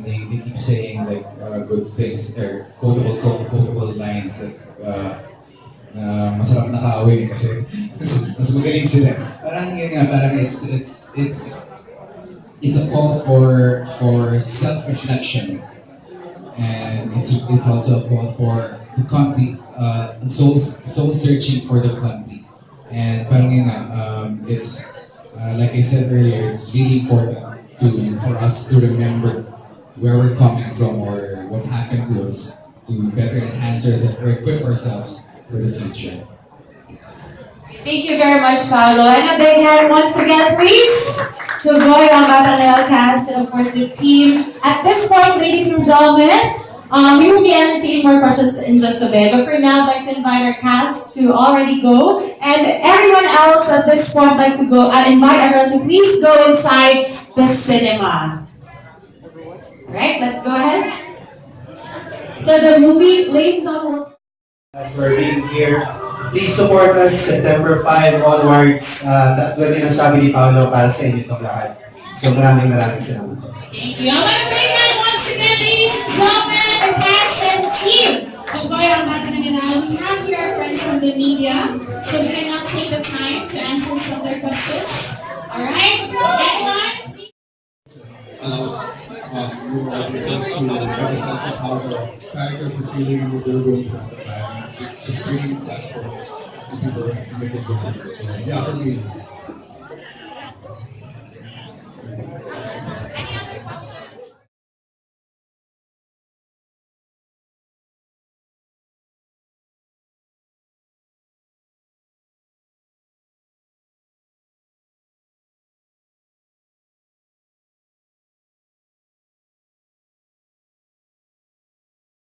they keep saying like good things or quotable lines that masarap na kaaway kasi mas magaling sila. Parang yun nga, parang it's a call for self-reflection, and it's also a call for the country, soul searching for the country, and parang yun nga, it's like I said earlier, it's really important for us to remember where we're coming from or what happened to us to better enhance ourselves or equip ourselves for the future. Thank you very much, Paulo. And a big hand once again, please, to GOYO ang Batang Heneral cast and of course the team. At this point, ladies and gentlemen, we will be entertaining more questions in just a bit. But for now, I'd like to invite our cast to already go. And everyone else at this point, I'd like to go, invite everyone to please go inside the cinema. Right, let's go ahead. So the movie, ladies and gentlemen, for being here. Please support us September 5 onwards. Tulad yung nasabi ni Paulo para sa inyo itong lahat. So maraming salamat. Thank you. I'm going to bring in once again, ladies and gentlemen, the cast and team of GOYO ang Batang Heneral. We have here our friends from the media, so we cannot take the time to answer some of their questions. Alright? Anyone? Allows new audiences to get a sense of how the characters are feeling when they're going through the band. Just bringing that for the people that make it to happen. So yeah, for me,